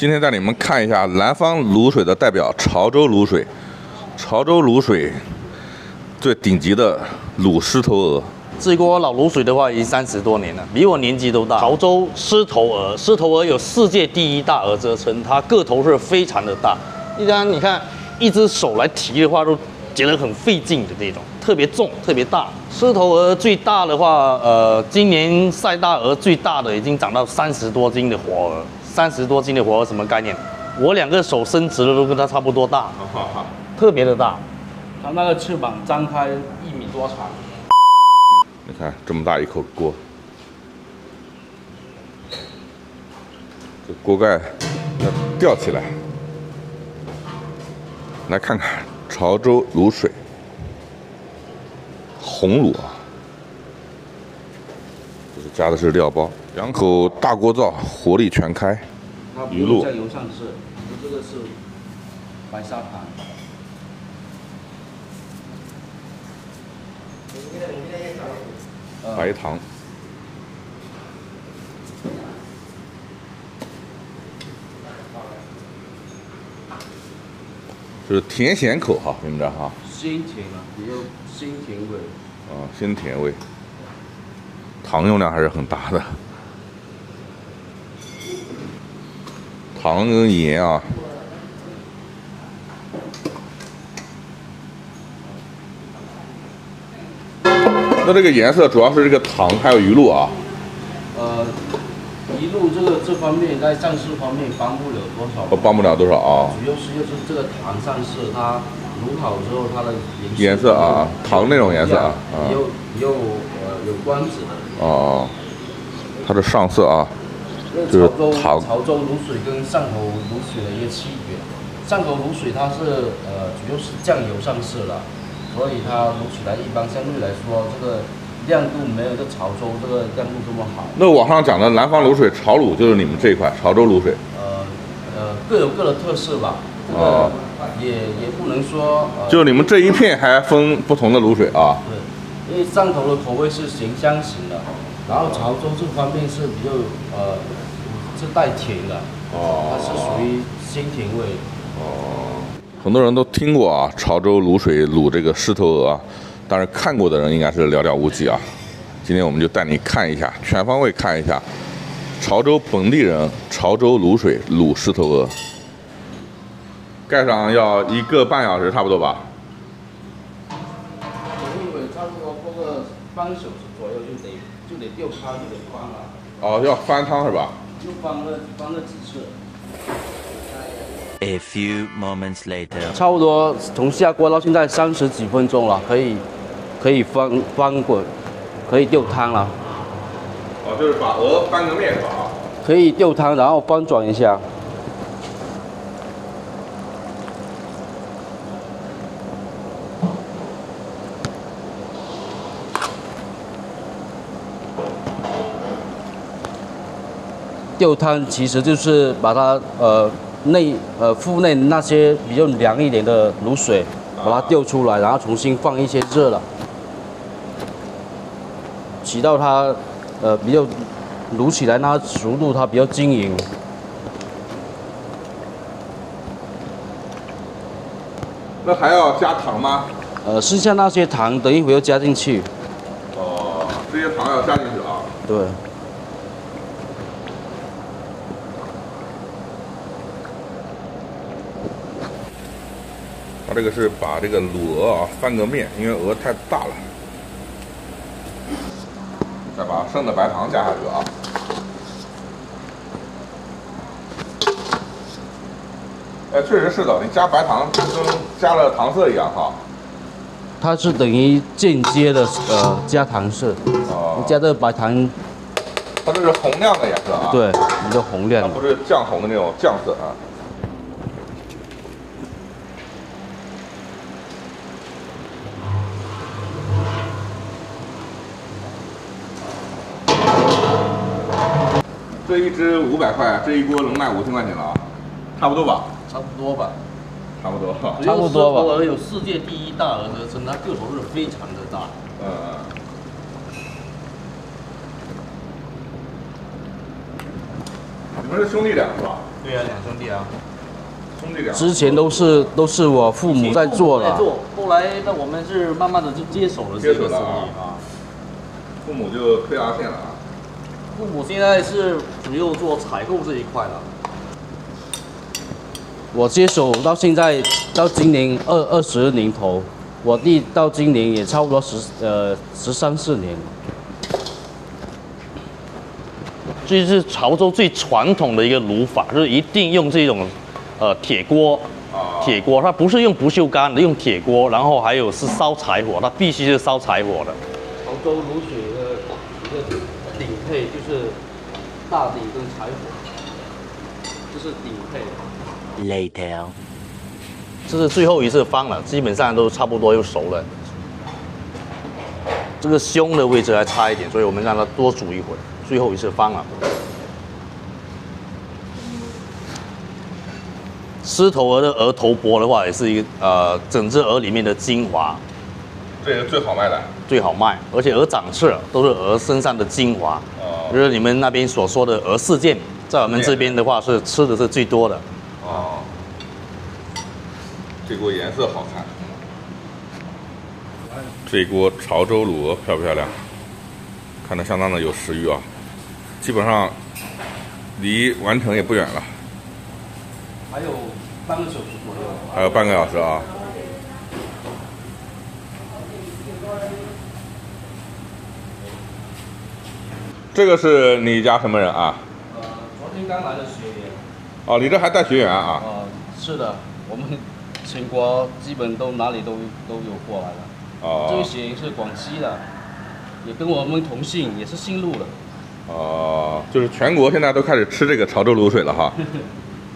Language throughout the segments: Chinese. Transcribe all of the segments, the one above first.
今天带你们看一下南方卤水的代表潮州卤水。潮州卤水最顶级的卤狮头鹅。这锅老卤水的话，已经30多年了，比我年纪都大。潮州狮头鹅，狮头鹅有世界第一大鹅之称，它个头是非常的大。一般你看，一只手来提的话，都觉得很费劲的这种，特别重，特别大。狮头鹅最大的话，今年赛大鹅最大的已经长到30多斤的活鹅。30多斤的活鹅什么概念？我2个手伸直了都跟它差不多大，特别的大。它那个翅膀张开1米多长。你看这么大一口锅，这锅盖要吊起来。来看看潮州卤水，红卤啊，这是加的是料包。2口大锅灶，火力全开。鱼露酱油上市，这个是白砂糖。白糖，就是甜咸口哈，你们这哈。鲜甜啊，也有鲜甜味。啊，鲜甜味。糖用量还是很大的。糖跟盐啊。那这个颜色主要是这个糖还有鱼露啊。鱼露这方面在上市方面帮不了多少。帮不了多少啊。主要是这个糖上市，它卤好之后它的颜色啊，糖那种颜色啊。有光泽的。哦，它的上色啊，就是糖。潮州卤水跟汕头卤水的一个区别，汕头卤水它是主要是酱油上市了。所以它卤起来一般相对来说，这个亮度没有这潮州这个亮度这么好。那网上讲的南方卤水潮卤就是你们这一块潮州卤水？各有各的特色吧。哦。也不能说。就你们这一片还分不同的卤水啊？对，因为汕头的口味是咸香型的，然后潮州这方面是比较是带甜的。哦。它是属于鲜甜味。哦。很多人都听过啊，潮州卤水卤这个狮头鹅啊，但是看过的人应该是寥寥无几啊。今天我们就带你看一下，全方位看一下潮州本地人潮州卤水卤狮头鹅。盖上要1个半小时差不多吧？我以为差不多过个半小时左右就得吊汤就得翻了。哦，要翻汤是吧？就翻了几次。A few moments later， 差不多从下锅到现在30几分钟了，可以翻滚，可以吊汤了。哦，就是把鹅翻个面是吧？可以吊汤，然后翻转一下。吊汤其实就是把它腹内那些比较凉一点的卤水，把它吊出来，然后重新放一些热了，起到它比较卤起来那熟度它比较均匀。那还要加糖吗？剩下那些糖等一会要加进去。哦，这些糖要加进去啊。对。它这个是把这个卤鹅啊翻个面，因为鹅太大了。再把剩的白糖加下去啊。哎，确实是的，你加白糖就跟加了糖色一样哈。它是等于间接的加糖色。哦。你加这个白糖。它这是红亮的颜色啊。对，比较红亮。它不是酱红的那种酱色啊。这一只500块，这一锅能卖5000块钱了啊，差不多吧？差不多吧。差不多。差不多吧。狮头鹅有世界第一大鹅之称，它个头是非常的大。你们是兄弟俩是吧？对啊，两兄弟啊。兄弟俩。之前都是我父母在做的，后来那我们是慢慢的就接手了这个生意啊。父母就退二线了啊。父母现在是主要做采购这一块了。我接手到现在到今年20年头，我弟到今年也差不多13、14年了。这是潮州最传统的一个炉法，就是一定用这种铁锅，铁锅它不是用不锈钢的，用铁锅，然后还有是烧柴火，它必须是烧柴火的。潮州卤水的一个顶配就是大鼎跟柴火，这是顶配。Later. 这是最后一次翻了，基本上都差不多又熟了。这个胸的位置还差一点，所以我们让它多煮一会儿。最后一次翻了。狮头鹅的鹅头钵的话，也是一个整只鹅里面的精华，这个最好卖的。最好卖，而且鹅掌翅都是鹅身上的精华。就是你们那边所说的鹅四件，在我们这边的话是吃的是最多的。哦。这锅颜色好看。这锅潮州卤鹅漂不漂亮？看着相当的有食欲啊，基本上离完成也不远了。还有半个小时左右。还有半个小时啊。这个是你家什么人啊？昨天刚来的学员。哦，你这还带学员啊？是的，我们全国基本都哪里都有过来的。哦。这位学员是广西的，也跟我们同姓，也是姓陆的。哦，就是全国现在都开始吃这个潮州卤水了哈。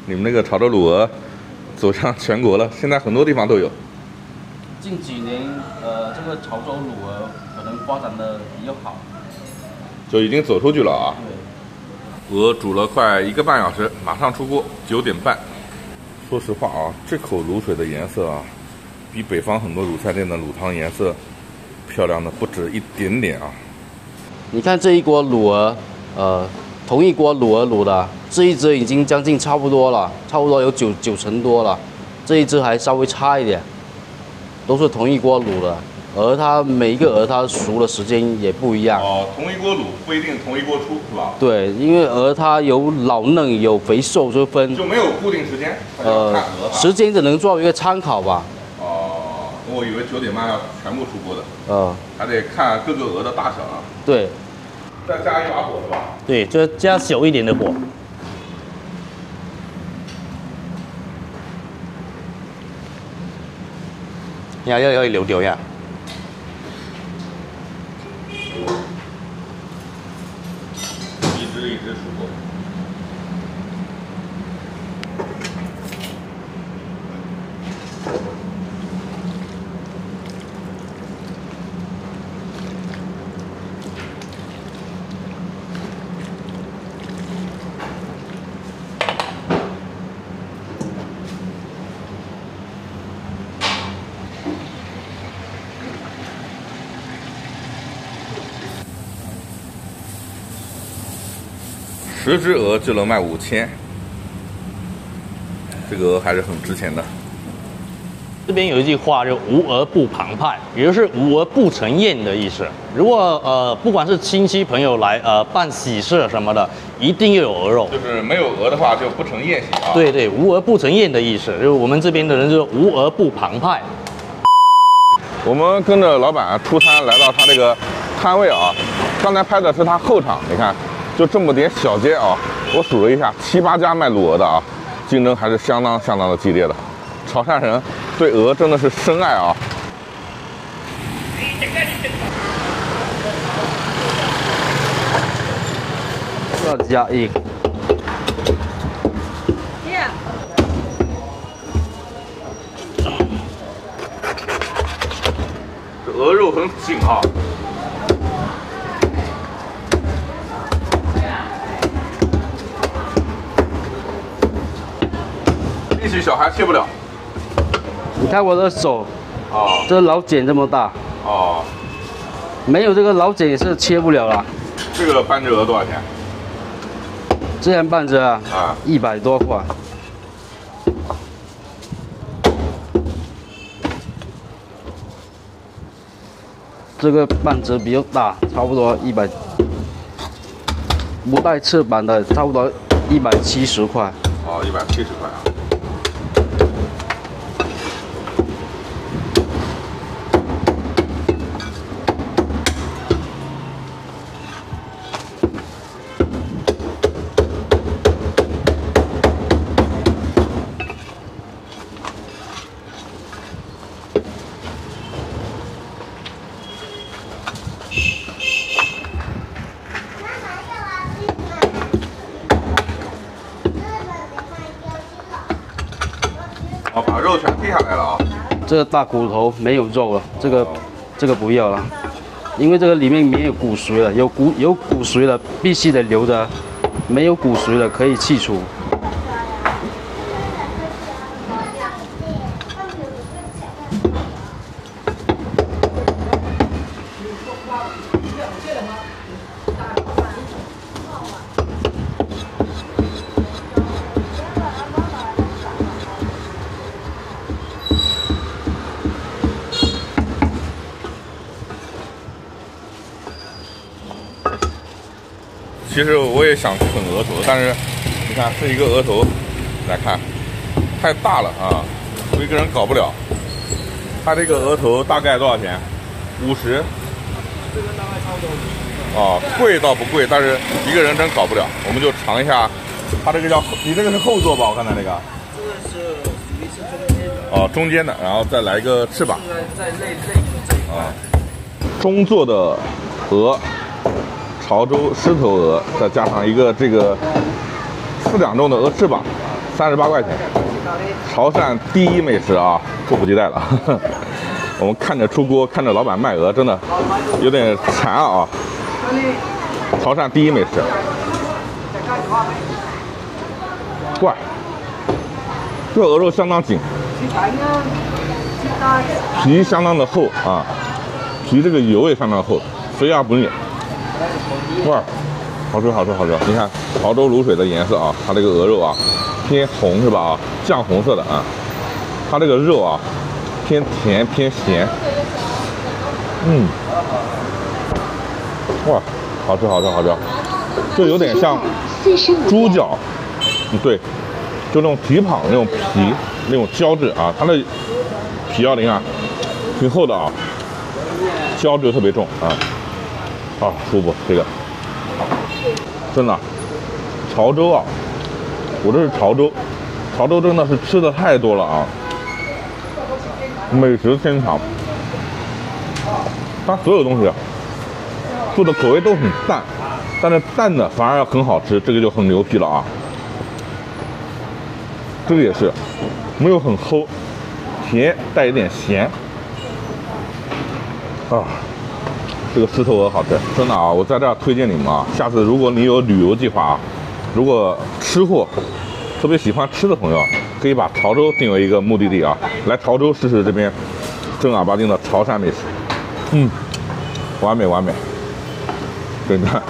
你们那个潮州卤鹅走向全国了，现在很多地方都有。近几年，这个潮州卤鹅可能发展的比较好。就已经走出去了啊。鹅煮了快1个半小时，马上出锅，9点半。说实话啊，这口卤水的颜色啊，比北方很多卤菜店的卤汤颜色漂亮的不止一点点啊。你看这一锅卤鹅，同一锅卤鹅卤的，这一只已经将近差不多了，差不多有九成多了，这一只还稍微差一点，都是同一锅卤的。鹅它每一个鹅它熟的时间也不一样。哦，同一锅卤不一定同一锅出，是吧？对，因为鹅它有老嫩有肥瘦之分，就没有固定时间。看鹅时间只能作为一个参考吧。哦，我以为9点半要全部出锅的。还得看各个鹅的大小啊。对。再加一把火是吧？对，就加小一点的火。要流掉呀。一直出锅。10只鹅就能卖5000，这个鹅还是很值钱的。这边有一句话，就无鹅不澎湃，也就是无鹅不成宴的意思。如果不管是亲戚朋友来办喜事什么的，一定要有鹅肉。就是没有鹅的话就不成宴席啊。对对，无鹅不成宴的意思，就是我们这边的人就是无鹅不澎湃。我们跟着老板出摊来到他这个摊位啊，刚才拍的是他后场，你看。就这么点小街啊，我数了一下，7、8家卖卤鹅的啊，竞争还是相当的激烈的。潮汕人对鹅真的是深爱啊。要加一。这鹅肉很紧啊。一起小孩切不了。你看我的手，这老茧这么大，没有这个老茧也是切不了了。这个半只鹅多少钱？这样半只啊，100多块。这个半只比较大，差不多100，不带翅膀的差不多170块。哦，170块啊。哦，把肉全剔下来了啊！这个大骨头没有肉了，这个不要了，因为这个里面没有骨髓了，有骨髓的必须得留着，没有骨髓的可以去除。其实我也想啃额头，但是你看这一个额头，来看太大了啊，我一个人搞不了。它这个额头大概多少钱？50。这个大概差不多。哦，贵倒不贵，但是一个人真搞不了。我们就尝一下，它这个叫你这个是后座吧？我看它那个。这个是属于是中间的。哦，中间的，然后再来一个翅膀。在内部这一块。中座的鹅。潮州狮头鹅，再加上一个这个4两重的鹅翅膀，38块钱。潮汕第一美食啊，迫不及待了。我们看着出锅，看着老板卖鹅，真的有点馋啊！潮汕第一美食。哇，这鹅肉相当紧，皮相当的厚啊，皮这个油也相当厚，肥而不腻。哇，好吃好吃好吃！你看潮州卤水的颜色啊，它这个鹅肉啊偏红是吧？啊，酱红色的啊，它这个肉啊偏甜偏咸，哇，好吃好吃好吃，就有点像猪脚，对，就那种蹄膀那种皮那种胶质啊，它的皮要灵啊，挺厚的啊，胶质特别重啊。啊，舒服，这个真的，潮州啊，我这是潮州，潮州真的是吃的太多了啊，美食天堂，它所有东西做的口味都很淡，但是淡的反而很好吃，这个就很牛皮了啊。这个也是，没有很齁，甜带一点咸，啊。这个狮头鹅好吃，真的啊！我在这儿推荐你们啊，下次如果你有旅游计划啊，如果吃货特别喜欢吃的朋友，可以把潮州定为一个目的地啊，来潮州试试这边正儿八经的潮汕美食。完美完美，真的。